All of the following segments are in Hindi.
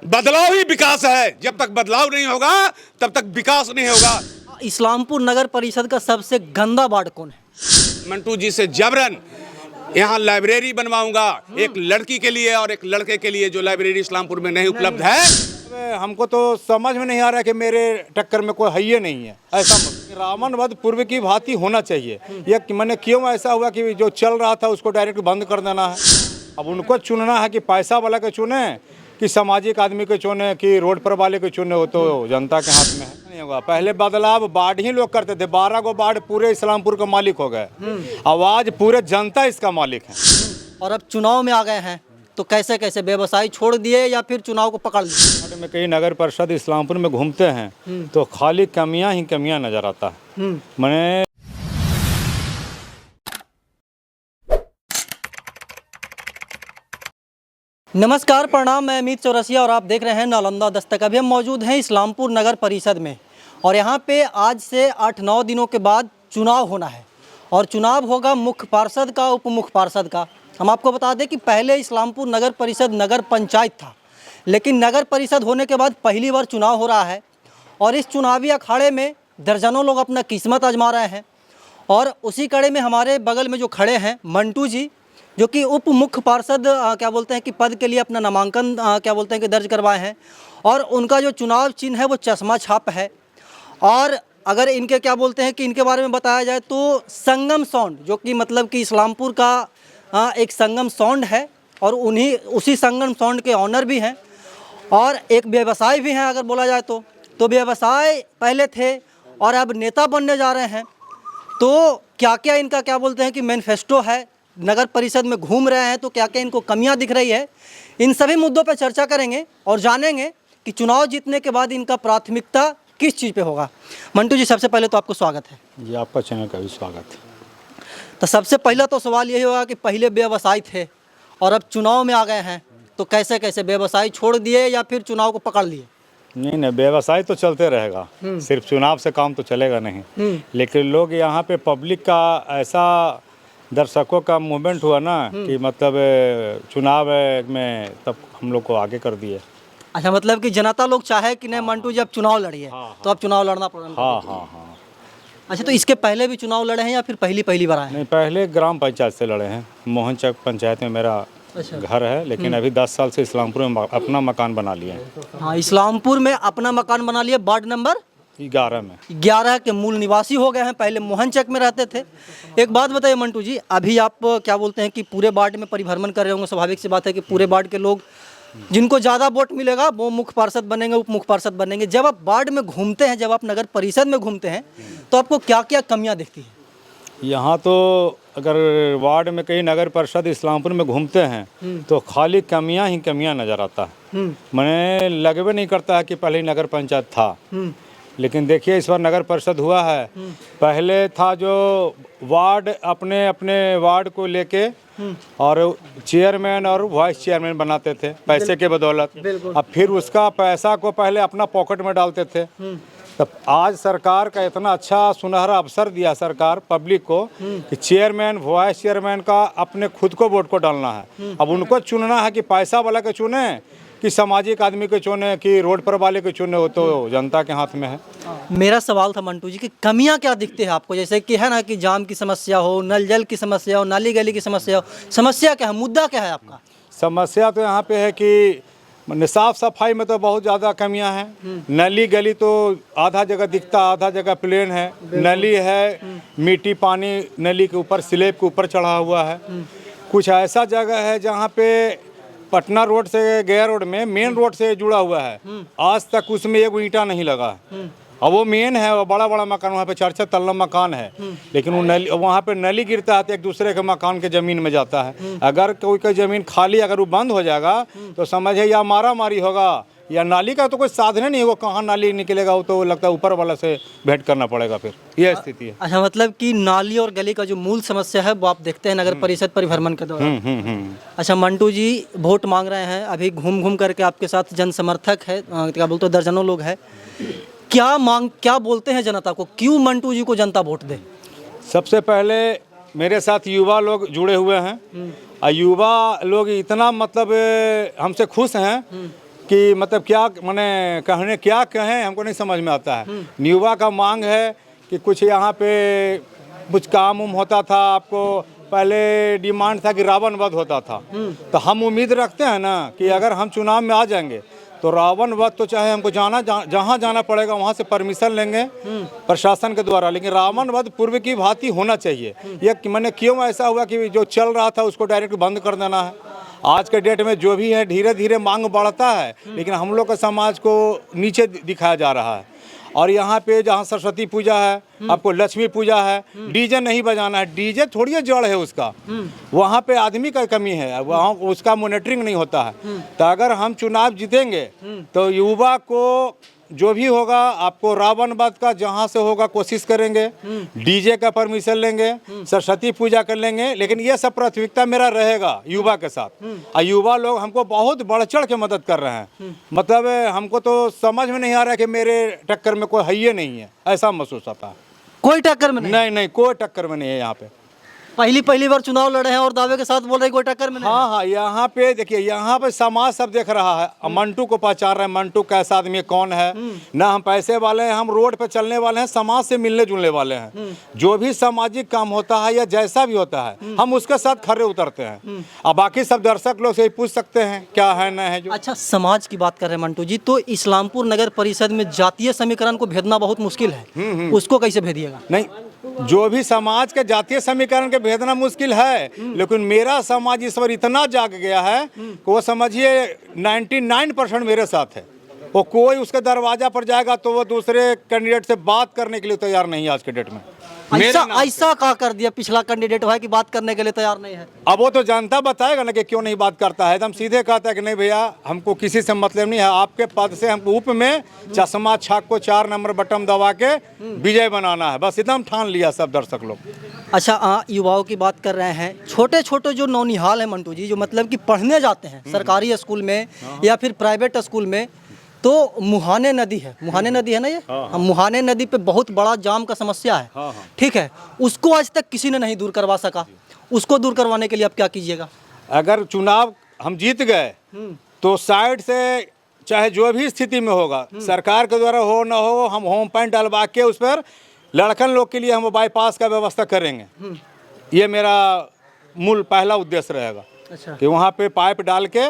बदलाव ही विकास है। जब तक बदलाव नहीं होगा तब तक विकास नहीं होगा। इस्लामपुर नगर परिषद का सबसे गंदा वार्ड कौन है? मंटू जी से जबरन यहाँ लाइब्रेरी बनवाऊंगा, एक लड़की के लिए और एक लड़के के लिए, जो लाइब्रेरी इस्लामपुर में नहीं उपलब्ध है। हमको तो समझ में नहीं आ रहा कि मेरे टक्कर में कोई है ही नहीं है। ऐसा रावण वध पूर्व की भांति होना चाहिए। ये मैंने क्यों ऐसा हुआ कि जो चल रहा था उसको डायरेक्ट बंद कर देना है। अब उनको चुनना है कि पैसा वाला के चुने कि सामाजिक आदमी के चुने कि रोड पर वाले के चुने, हो तो जनता के हाथ में है। नहीं होगा। पहले बदलाव वार्ड ही लोग करते थे, 12 गो वार्ड पूरे इस्लामपुर का मालिक हो गए। आवाज पूरे जनता इसका मालिक है। और अब चुनाव में आ गए हैं तो कैसे कैसे व्यवसायी छोड़ दिए या फिर चुनाव को पकड़ लिए? में कई नगर परिषद इस्लामपुर में घूमते हैं तो खाली कमियां ही कमियां नजर आता है। मैंने नमस्कार, प्रणाम। मैं अमित चौरसिया और आप देख रहे हैं नालंदा दस्तक। अभी हम मौजूद हैं इस्लामपुर नगर परिषद में और यहाँ पे आज से 8-9 दिनों के बाद चुनाव होना है और चुनाव होगा मुख्य पार्षद का, उप मुख्य पार्षद का। हम आपको बता दें कि पहले इस्लामपुर नगर परिषद नगर पंचायत था, लेकिन नगर परिषद होने के बाद पहली बार चुनाव हो रहा है और इस चुनावी अखाड़े में दर्जनों लोग अपना किस्मत आजमा रहे हैं। और उसी कड़े में हमारे बगल में जो खड़े हैं मंटू जी, जो कि उप मुख्य पार्षद क्या बोलते हैं कि पद के लिए अपना नामांकन क्या बोलते हैं कि दर्ज करवाए हैं और उनका जो चुनाव चिन्ह है वो चश्मा छाप है। और अगर इनके क्या बोलते हैं कि इनके बारे में बताया जाए तो संगम साउंड, जो कि मतलब कि इस्लामपुर का एक संगम साउंड है और उसी संगम साउंड के ऑनर भी हैं और एक व्यवसाय भी हैं। अगर बोला जाए तो व्यवसाय पहले थे और अब नेता बनने जा रहे हैं। तो क्या क्या इनका क्या बोलते हैं कि मैनिफेस्टो है, नगर परिषद में घूम रहे हैं तो क्या क्या इनको कमियां दिख रही है, इन सभी मुद्दों पर चर्चा करेंगे और जानेंगे कि चुनाव जीतने के बाद इनका प्राथमिकता किस चीज़ पे होगा। मंटू जी, सबसे पहले तो आपको स्वागत है जी। आपका चैनल का भी स्वागत है। तो सबसे पहला तो सवाल यही होगा कि पहले व्यवसायी थे और अब चुनाव में आ गए हैं तो कैसे कैसे व्यवसायी छोड़ दिए या फिर चुनाव को पकड़ लिए? नहीं, व्यवसाय तो चलते रहेगा, सिर्फ चुनाव से काम तो चलेगा नहीं। लेकिन लोग यहाँ पे पब्लिक का ऐसा दर्शकों का मूवमेंट हुआ ना कि मतलब चुनाव में तब हम लोग को आगे कर दिए। अच्छा, मतलब कि जनता लोग चाहे कि नहीं मंटू जब चुनाव लड़िए तो अब चुनाव लड़ना पड़ेगा। हाँ। अच्छा, तो इसके पहले भी चुनाव लड़े हैं या फिर पहली बार आए हैं? नहीं, पहले ग्राम पंचायत से लड़े हैं। मोहनचक पंचायत में मेरा घर है, लेकिन अभी 10 साल से इस्लामपुर में अपना मकान बना लिया है। हाँ, इस्लामपुर में अपना मकान बना लिया। वार्ड नंबर 11 के मूल निवासी हो गए हैं। पहले मोहनचक में रहते थे। एक बात बताइए मंटू जी, अभी आप क्या बोलते हैं कि पूरे वार्ड में परिभ्रमण कर रहे होंगे। स्वाभाविक सी बात है कि पूरे वार्ड के लोग जिनको ज़्यादा वोट मिलेगा वो मुख्य पार्षद बनेंगे, उप मुख्य पार्षद बनेंगे। जब आप वार्ड में घूमते हैं, जब आप नगर परिषद में घूमते हैं तो आपको क्या क्या कमियाँ दिखती हैं? यहाँ तो अगर वार्ड में कई नगर परिषद इस्लामपुर में घूमते हैं तो खाली कमियां ही कमियां नज़र आता है। मैंने लगभग नहीं करता है कि पहले ही नगर पंचायत था, लेकिन देखिए इस बार नगर परिषद हुआ है। पहले था जो वार्ड अपने अपने वार्ड को लेके और चेयरमैन और वाइस चेयरमैन बनाते थे पैसे के बदौलत। अब फिर उसका पैसा को पहले अपना पॉकेट में डालते थे। तब आज सरकार का इतना अच्छा सुनहरा अवसर दिया सरकार पब्लिक को कि चेयरमैन वाइस चेयरमैन का अपने खुद को वोट को डालना है। अब उनको चुनना है कि पैसा वाला के चुने कि सामाजिक आदमी के चुने कि रोड पर वाले के चुने, हो तो जनता के हाथ में है। मेरा सवाल था मंटू जी कि कमियां क्या दिखती है आपको? जैसे कि है ना कि जाम की समस्या हो, नल जल की समस्या हो, नाली गली की समस्या हो। समस्या क्या है, मुद्दा क्या है आपका? समस्या तो यहाँ पे है कि साफ सफाई में तो बहुत ज़्यादा कमियां हैं। नली गली तो आधा जगह दिखता, आधा जगह प्लेन है। नली है, मिट्टी पानी नली के ऊपर स्लेब के ऊपर चढ़ा हुआ है। कुछ ऐसा जगह है जहाँ पे पटना रोड से गया रोड में मेन रोड से जुड़ा हुआ है, आज तक उसमें एक ईंटा नहीं लगा है। अब वो मेन है, वो बड़ा बड़ा मकान, वहाँ पे 4-4 तल्ला मकान है, लेकिन वो नली वहाँ पे नली गिरता है तो एक दूसरे के मकान के ज़मीन में जाता है। अगर कोई का ज़मीन खाली अगर वो बंद हो जाएगा तो समझे या मारा मारी होगा या नाली का तो कोई साधन नहीं होगा। कहाँ नाली निकलेगा वो तो लगता है ऊपर वाला से भेंट करना पड़ेगा, फिर ये स्थिति है। अच्छा, मतलब कि नाली और गली का जो मूल समस्या है वो आप देखते हैं नगर परिषद परिभ्रमण के दौरान। अच्छा मंटू जी, वोट मांग रहे हैं, अभी घूम घूम करके आपके साथ जन समर्थक है, क्या बोलते हैं, दर्जनों लोग हैं। क्या बोलते हैं जनता को, क्यों मंटू जी को जनता वोट दे? सबसे पहले मेरे साथ युवा लोग जुड़े हुए हैं और युवा लोग इतना मतलब हमसे खुश हैं कि मतलब क्या मैंने कहने क्या कहें हमको नहीं समझ में आता है। युवा का मांग है कि कुछ यहाँ पे कुछ काम उम होता था, आपको पहले डिमांड था कि रावण वध होता था, तो हम उम्मीद रखते हैं ना कि अगर हम चुनाव में आ जाएंगे तो रावण वध तो चाहे हमको जहाँ जाना पड़ेगा वहाँ से परमिशन लेंगे प्रशासन के द्वारा, लेकिन रावण वध पूर्व की भांति होना चाहिए। ये मैंने क्यों ऐसा हुआ कि जो चल रहा था उसको डायरेक्ट बंद कर देना है। आज के डेट में जो भी है धीरे धीरे मांग बढ़ता है, लेकिन हम लोग का समाज को नीचे दिखाया जा रहा है। और यहाँ पे जहाँ सरस्वती पूजा है, आपको लक्ष्मी पूजा है, डीजे नहीं बजाना है, डीजे थोड़ी जड़ है उसका, वहाँ पे आदमी का कमी है, वहाँ उसका मॉनिटरिंग नहीं होता है। तो अगर हम चुनाव जीतेंगे तो युवा को जो भी होगा आपको रावण वध का जहाँ से होगा कोशिश करेंगे, डीजे का परमिशन लेंगे, सरस्वती पूजा कर लेंगे, लेकिन ये सब प्राथमिकता मेरा रहेगा युवा के साथ। और युवा लोग हमको बहुत बढ़ चढ़ के मदद कर रहे हैं, मतलब हमको तो समझ में नहीं आ रहा है कि मेरे टक्कर में कोई है ही नहीं है, ऐसा महसूस होता है। कोई टक्कर में नहीं? नहीं, कोई टक्कर में नहीं है यहाँ पे। पहली बार चुनाव लड़े हैं और दावे के साथ बोल रहे हैं कोई टक्कर में नहीं? हाँ, यहाँ पे देखिए, यहाँ पे समाज सब देख रहा है, मंटू को पहचान रहे हैं, मंटू कैसा आदमी कौन है। ना हम पैसे वाले हैं, हम रोड पे चलने वाले हैं, समाज से मिलने जुलने वाले हैं। जो भी सामाजिक काम होता है या जैसा भी होता है हम उसके साथ खड़े उतरते हैं। अब बाकी सब दर्शक लोग से ही पूछ सकते हैं क्या है न है जो। अच्छा, समाज की बात कर रहे हैं मंटू जी, तो इस्लामपुर नगर परिषद में जातीय समीकरण को भेदना बहुत मुश्किल है, उसको कैसे भेदिएगा? नहीं, जो भी समाज के जातीय समीकरण के भेदना मुश्किल है, लेकिन मेरा समाज इस बार इतना जाग गया है कि वो समझिए 99% मेरे साथ है। वो कोई उसके दरवाजा पर जाएगा तो वो दूसरे कैंडिडेट से बात करने के लिए तैयार नहीं है आज के डेट में। ऐसा क्या कर दिया पिछला कैंडिडेट है कि बात करने के लिए तैयार नहीं है? अब वो तो जनता बताएगा ना कि क्यों नहीं बात करता है। एकदम सीधे कहता है कि नहीं भैया, हमको किसी से मतलब नहीं है, आपके पद से हमको उप में चश्मा छाप को 4 नंबर बटन दबा के विजय बनाना है, बस एकदम ठान लिया सब दर्शक लोग। अच्छा, युवाओं की बात कर रहे हैं, छोटे छोटे जो नौनिहाल है मंटू जी, जो मतलब कि पढ़ने जाते हैं सरकारी स्कूल में या फिर प्राइवेट स्कूल में, तो मुहाने नदी है ना ये, मुहाने नदी पे बहुत बड़ा जाम का समस्या है। ठीक है, उसको आज तक किसी ने नहीं दूर करवा सका, उसको दूर करवाने के लिए आप क्या कीजिएगा? अगर चुनाव हम जीत गए तो साइड से चाहे जो भी स्थिति में होगा, सरकार के द्वारा हो ना हो, हम होम पाइप डलवा के उस पर लड़कन लोग के लिए हम बाईपास का व्यवस्था करेंगे। ये मेरा मूल पहला उद्देश्य रहेगा। अच्छा, कि वहाँ पे पाइप डाल के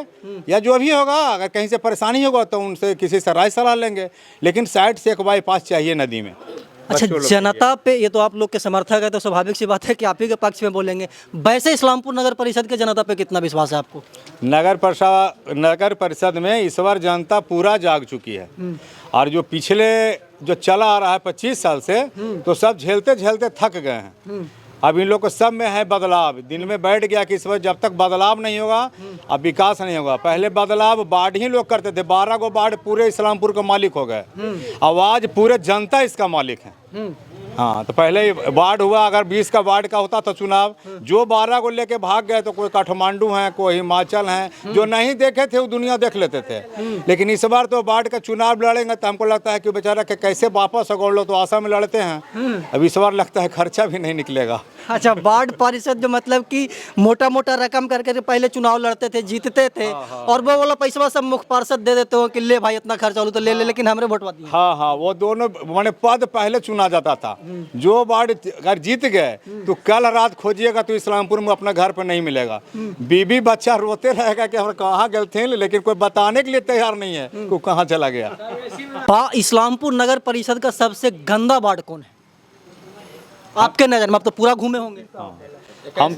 या जो भी होगा, अगर कहीं से परेशानी होगा तो उनसे किसी से राय सलाह लेंगे, लेकिन साइड से एक बाईपास चाहिए नदी में। अच्छा, जनता पे, ये तो आप लोग के समर्थक है तो स्वाभाविक सी बात है कि आप ही के पक्ष में बोलेंगे। वैसे इस्लामपुर नगर परिषद के जनता पे कितना विश्वास है आपको? नगर परिषद में इस बार जनता पूरा जाग चुकी है। और जो पिछले जो चला आ रहा है 25 साल से, तो सब झेलते झेलते थक गए हैं। अब इन लोग को सब में है बदलाव, दिन में बैठ गया कि इस वक्त जब तक बदलाव नहीं होगा अब विकास नहीं होगा। पहले बदलाव बाढ़ ही लोग करते थे, 12 गो बाढ़ पूरे इस्लामपुर का मालिक हो गए, अब आज पूरे जनता इसका मालिक है। हाँ, तो पहले वार्ड हुआ, अगर 20 का वार्ड का होता था चुनाव, जो 12 को लेके भाग गए तो कोई काठमांडू हैं, कोई हिमाचल हैं, जो नहीं देखे थे वो दुनिया देख लेते थे। लेकिन इस बार तो वार्ड का चुनाव लड़ेंगे तो हमको लगता है कि बेचारा के कैसे वापस अगोड़ लो, तो आशा में लड़ते हैं। अब इस बार लगता है खर्चा भी नहीं निकलेगा। अच्छा, वार्ड परिषद जो मतलब कि मोटा मोटा रकम करके पहले चुनाव लड़ते थे, जीतते थे, और वो वाला पैसा सब मुख्य पार्षद दे देते हो कि ले भाई इतना खर्चा हो तो ले ले, लेकिन हमरे वोटवा दिए। हाँ, वो दोनों माने पद पहले चुना जाता था। जो वार्ड अगर जीत गए तो कल रात खोजिएगा तो इस्लामपुर में अपना घर पर नहीं मिलेगा। बीबी बच्चा रोते रहेगा कि हम कहाँ गए थे, लेकिन कोई बताने के लिए तैयार नहीं है कि कहाँ चला गया। इस्लामपुर नगर परिषद का सबसे गंदा वार्ड कौन है आपके नजर में? आप तो पूरा घूमे होंगे। हम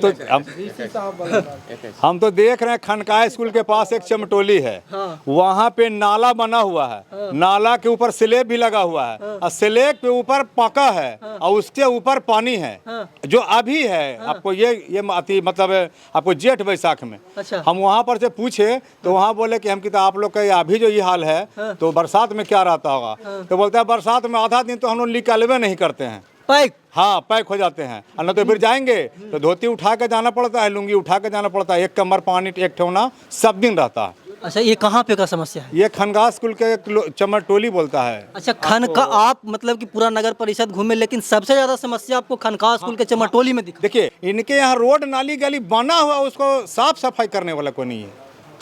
तो देख रहे हैं खनका स्कूल के पास एक चमटोली है, वहाँ पे नाला बना हुआ है, नाला के ऊपर स्लेब भी लगा हुआ है, और स्लेब के ऊपर पका है, और उसके ऊपर पानी है जो अभी है। आपको ये मतलब आपको जेठ बैसाख में। अच्छा। हम वहाँ पर से पूछे तो वहाँ बोले कि हम कि आप लोग का अभी जो ये हाल है तो बरसात में क्या रहता होगा, तो बोलते हैं बरसात में आधा दिन तो हम लोग निकलवे नहीं करते हैं, पैक। हाँ, पैक हो जाते हैं। और न तो फिर जाएंगे तो धोती उठा के जाना पड़ता है, लुंगी उठा के जाना पड़ता है, एक कमर पानी एक ठोना सब दिन रहता है। अच्छा, ये कहाँ पे का समस्या है? ये खनगा स्कूल के चमरटोली बोलता है। अच्छा, खनका, आप मतलब कि पूरा नगर परिषद घूमे, लेकिन सबसे ज्यादा समस्या आपको खनका स्कूल के चमरटोली में दिखा? देखिए, इनके यहाँ रोड नाली गली बना हुआ, उसको साफ सफाई करने वाला कोई नहीं है।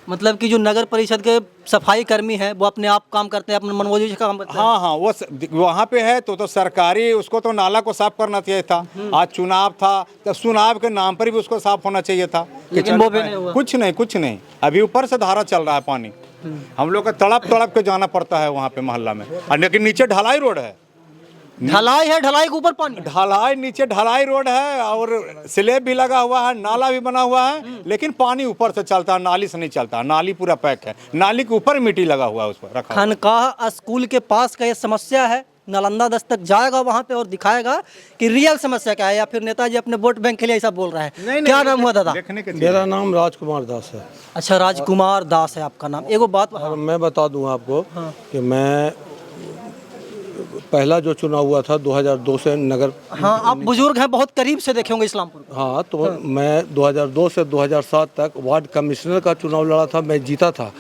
मतलब कि जो नगर परिषद के सफाई कर्मी हैं वो अपने आप काम करते हैं, अपने मनमर्जी से काम करते हैं। हाँ हाँ, वहाँ पे है तो सरकारी, उसको तो नाला को साफ करना चाहिए था। आज चुनाव था तो चुनाव के नाम पर भी उसको साफ होना चाहिए था, लेकिन वो भी नहीं हुआ। कुछ नहीं। अभी ऊपर से धारा चल रहा है पानी, हम लोग को तड़प के जाना पड़ता है वहाँ पे मोहल्ला में। और लेकिन नीचे ढलाई रोड है, ढलाई है, ढलाई के ऊपर पानी। ढलाई नीचे ढलाई रोड है और स्लैब भी लगा हुआ है, नाला भी बना हुआ है, लेकिन पानी ऊपर से चलता है, नाली से नहीं चलता। नाली पूरा पैक है, नाली के ऊपर मिट्टी लगा हुआ है, उस पर रखा। खानकाह स्कूल के पास का ये समस्या है। नालंदा दस्तक जाएगा वहाँ पे और दिखाएगा कि रियल समस्या क्या है, या फिर नेताजी अपने वोट बैंक के लिए ऐसा बोल रहे हैं। क्या नाम हुआ दादा? मेरा नाम राजकुमार दास है। अच्छा, राजकुमार दास है आपका नाम। एगो बात और मैं बता दूं आपको कि मैं पहला जो चुनाव हुआ था 2002 से नगर। हाँ, आप बुजुर्ग हैं, बहुत करीब से देखे होंगे इस्लामपुर को। हाँ, तो मैं 2002 से 2007 तक वार्ड कमिश्नर का चुनाव लड़ा था, मैं जीता था।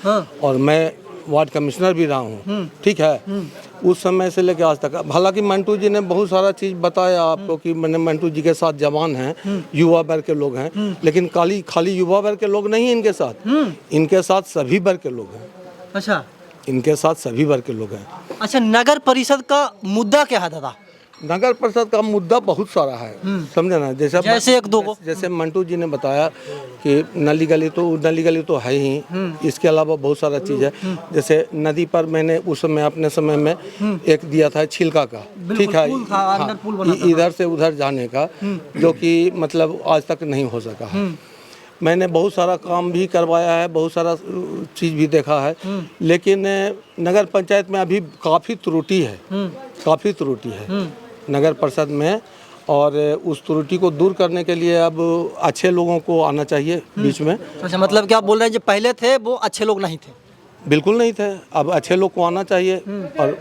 और मैं वार्ड कमिश्नर भी रहा हूँ, ठीक है। उस समय से लेकर आज तक, हालांकि मंटू जी ने बहुत सारा चीज़ बताया आपको कि मैंने मंटू जी के साथ जवान हैं, युवा वर्ग के लोग हैं, लेकिन खाली युवा वर्ग के लोग नहीं इनके साथ, इनके साथ सभी वर्ग के लोग हैं। अच्छा, इनके साथ सभी वर्ग के लोग हैं। अच्छा, नगर परिषद का मुद्दा क्या है दादा? नगर परिषद का मुद्दा बहुत सारा है, समझे ना। जैसे एक दो को, जैसे मंटू जी ने बताया कि नली गली तो है ही, इसके अलावा बहुत सारा चीज़ है। जैसे नदी पर मैंने उस समय अपने समय में एक दिया था छिलका का, ठीक है, इधर से उधर जाने का, जो कि मतलब आज तक नहीं हो सका है। मैंने बहुत सारा काम भी करवाया है, बहुत सारा चीज़ भी देखा है, लेकिन नगर पंचायत में अभी काफ़ी त्रुटि है नगर परिषद में। और उस त्रुटि को दूर करने के लिए अब अच्छे लोगों को आना चाहिए बीच में। अच्छा, मतलब क्या बोल रहे हैं, जो पहले थे वो अच्छे लोग नहीं थे? बिल्कुल नहीं थे, अब अच्छे लोग को आना चाहिए और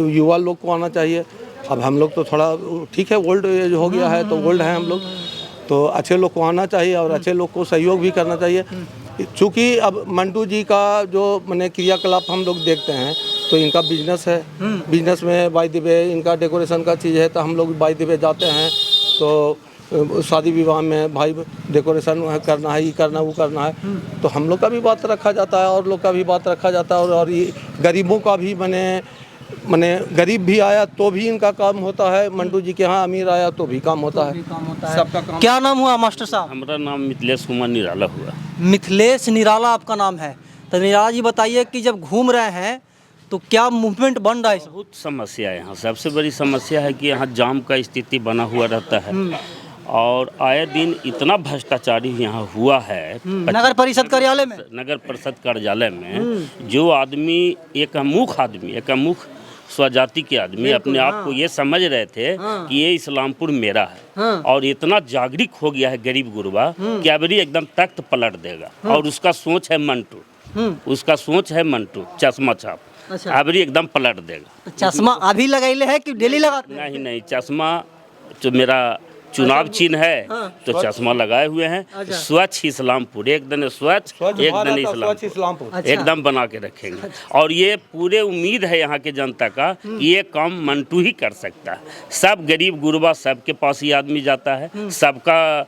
युवा लोग को आना चाहिए। अब हम लोग तो थोड़ा ठीक है, ओल्ड एज हो गया है तो ओल्ड हैं हम लोग, तो अच्छे लोग को आना चाहिए और अच्छे लोग को सहयोग भी करना चाहिए। चूँकि अब मंटू जी का जो मैंने क्रियाकलाप हम लोग देखते हैं तो इनका बिजनेस है, बिजनेस में बाय द वे इनका डेकोरेशन का चीज़ है, तो हम लोग बाय द वे जाते हैं तो शादी विवाह में भाई डेकोरेशन करना है, ये करना वो करना है, तो हम लोग का भी बात रखा जाता है और लोग का भी बात रखा जाता है। और ये गरीबों का भी मैंने गरीब भी आया तो भी इनका काम होता है, मंटू जी के यहाँ अमीर आया तो भी काम होता है, सबका काम। क्या नाम हुआ मास्टर साहब? हमारा नाम मिथिलेश कुमार निराला हुआ। मिथिलेश निराला आपका नाम है। तो निराला जी बताइए कि जब घूम रहे हैं तो क्या मूवमेंट बन रहा है? बहुत समस्या है यहाँ। सबसे बड़ी समस्या है कि यहाँ जाम का स्थिति बना हुआ रहता है और आए दिन इतना भ्रष्टाचारी यहाँ हुआ है। नगर परिषद कार्यालय में, नगर परिषद कार्यालय में जो आदमी एक मुख स्वजाति के आदमी अपने आप को ये समझ रहे थे कि ये इस्लामपुर मेरा है और इतना जागरूक हो गया है गरीब गुरबा कि अबरी एकदम तख्त पलट देगा। और उसका सोच है मंटू, चश्मा छाप। अच्छा। अबरी एकदम पलट देगा। चश्मा अभी लगाइले है कि डेली लगाते हैं? नहीं, चश्मा जो मेरा चुनाव चिन्ह है तो चश्मा लगाए हुए हैं। स्वच्छ इस्लामपुर, एकदम स्वच्छ इस्लामपुर अच्छा। एकदम बना के रखेंगे। और ये पूरे उम्मीद है यहाँ के जनता का कि ये काम मंटू ही कर सकता है। सब गरीब गुरबा सबके पास ही आदमी जाता है, सबका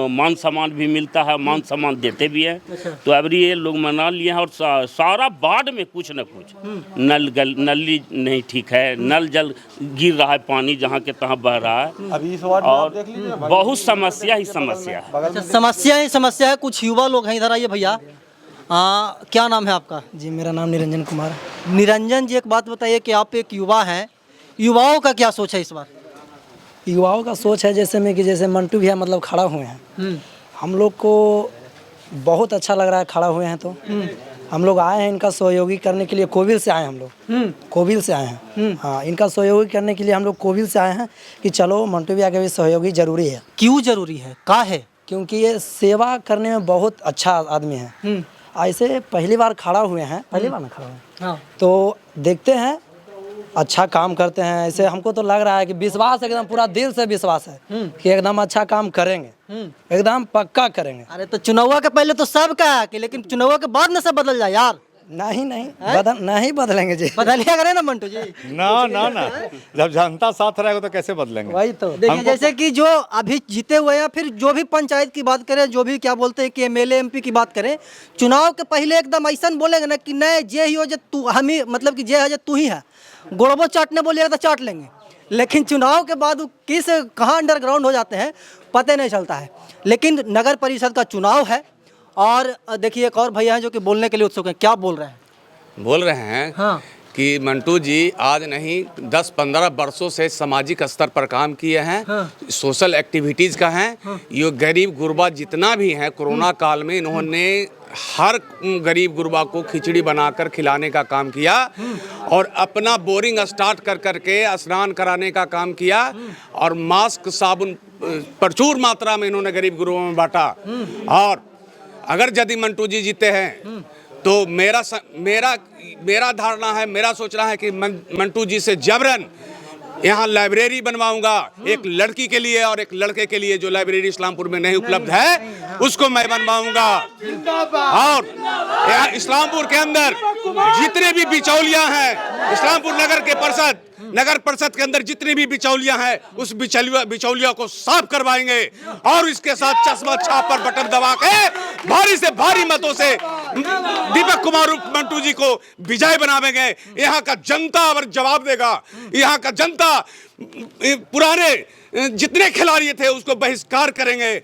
मान सम्मान भी मिलता है, मान सम्मान देते भी हैं। तो अभी ये लोग मना लिए हैं और सारा वार्ड में कुछ न कुछ नली नहीं ठीक है, नल जल गिर रहा है, पानी जहाँ के तहाँ बह रहा है। अभी इस वार्ड और बहुत समस्या ही समस्या है। अच्छा, समस्या ही समस्या है। कुछ युवा लोग हैं, इधर आइए भैया। क्या नाम है आपका? जी, मेरा नाम निरंजन कुमार है। निरंजन जी, एक बात बताइए कि आप एक युवा हैं, युवाओं का क्या सोच है इस बार? युवाओं का सोच है जैसे मंटू भैया मतलब खड़ा हुए हैं, हम लोग को बहुत अच्छा लग रहा है खड़ा हुए हैं। तो हम लोग आए हैं इनका सहयोगी करने के लिए, कोविल से आए हैं हम लोग, कोविल से आए हैं। हाँ, इनका सहयोगी करने के लिए हम लोग कोविल से आए हैं कि चलो मंटू भैया के भी सहयोगी जरूरी है। क्यों जरूरी है? का है? क्योंकि ये सेवा करने में बहुत अच्छा आदमी है। ऐसे पहली बार खड़ा हुए हैं, पहली बार ना खड़ा हुए, हाँ। तो देखते हैं अच्छा काम करते हैं। ऐसे हमको तो लग रहा है कि विश्वास, एकदम पूरा दिल से विश्वास है कि एकदम अच्छा काम करेंगे, एकदम पक्का करेंगे। अरे तो चुनाव के पहले तो सब का है कि, लेकिन चुनाव के बाद न सब बदल जाए यार। नहीं नहीं बदलेंगे जी। बदलिया करें ना मंटू जी। ना ना ना, जब जनता साथ रहेगा तो कैसे बदलेंगे। वही तो देखिए जैसे कि जो अभी जीते हुए हैं, फिर जो भी पंचायत की बात करें, जो भी क्या बोलते हैं कि एमएलए एमपी की बात करें, चुनाव के पहले एकदम ऐसा बोलेंगे ना कि नहीं जे ही हो जे तू हम ही, मतलब कि जे है जे तू ही है, गोड़बो चाटने बोलिएगा तो चाट लेंगे। लेकिन चुनाव के बाद वो किस कहाँ अंडरग्राउंड हो जाते हैं पता नहीं चलता है। लेकिन नगर परिषद का चुनाव है और देखिए एक और भैया हैं जो कि बोलने के लिए उत्सुक हैं। क्या बोल रहे हैं? बोल रहे हैं हाँ। कि मंटू जी आज नहीं 10-15 वर्षों से सामाजिक स्तर पर काम किए हैं। सोशल एक्टिविटीज़ का हैं। ये गरीब गुरबा जितना भी हैं, कोरोना काल में इन्होंने हर गरीब गुरबा को खिचड़ी बनाकर खिलाने का काम किया और अपना बोरिंग स्टार्ट कर करके स्नान कराने का काम किया और मास्क साबुन प्रचुर मात्रा में इन्होंने गरीब गुरबा में बांटा। और अगर यदि मंटू जी जीते हैं तो मेरा धारणा है, मेरा सोचना है कि मंटू जी से जबरन यहाँ लाइब्रेरी बनवाऊंगा, एक लड़की के लिए और एक लड़के के लिए। जो लाइब्रेरी इस्लामपुर में नहीं उपलब्ध है उसको मैं बनवाऊंगा। और यहाँ इस्लामपुर के अंदर जितने भी बिचौलियां हैं, इस्लामपुर नगर परिषद के अंदर जितनी भी बिचौलियां हैं, उस बिचौलिया को साफ करवाएंगे और इसके साथ चश्मा छाप पर बटन दबा के भारी से भारी मतों से दीपक कुमार मंटू जी को विजय बनावेंगे। यहाँ का जनता अब जवाब देगा। यहाँ का जनता पुराने जितने खिलाड़ी थे उसको बहिष्कार करेंगे।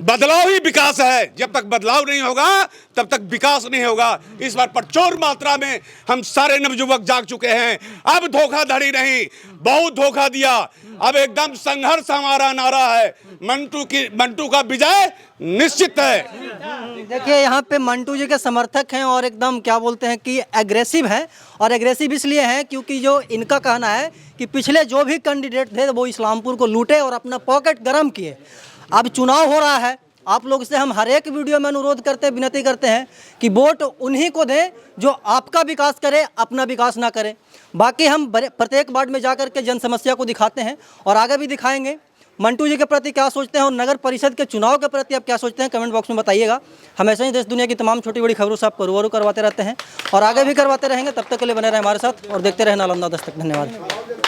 बदलाव ही विकास है। जब तक बदलाव नहीं होगा तब तक विकास नहीं होगा। इस बार प्रचुर मात्रा में हम सारे नवयुवक जाग चुके हैं। अब धोखाधड़ी नहीं, बहुत धोखा दिया। अब एकदम संघर्ष हमारा नारा है। मंटू का विजय निश्चित है। देखिए यहाँ पे मंटू जी के समर्थक हैं और एकदम क्या बोलते हैं कि एग्रेसिव हैं। और एग्रेसिव इसलिए हैं क्योंकि जो इनका कहना है कि पिछले जो भी कैंडिडेट थे वो इस्लामपुर को लूटे और अपना पॉकेट गर्म किए। अब चुनाव हो रहा है, आप लोग से हम हर एक वीडियो में अनुरोध करते, विनती करते हैं कि वोट उन्हीं को दें जो आपका विकास करे, अपना विकास ना करें। बाकी हम प्रत्येक वार्ड में जाकर के जन समस्या को दिखाते हैं और आगे भी दिखाएंगे। मंटू जी के प्रति क्या सोचते हैं और नगर परिषद के चुनाव के प्रति आप क्या सोचते हैं, कमेंट बॉक्स में बताइएगा। हम ऐसे ही देश दुनिया की तमाम छोटी बड़ी खबरों से आपको रूबरू करवाते रहते हैं और आगे भी करवाते रहेंगे। तब तक के लिए बने रहे हमारे साथ और देखते रहे नालंदा दस्तक। धन्यवाद।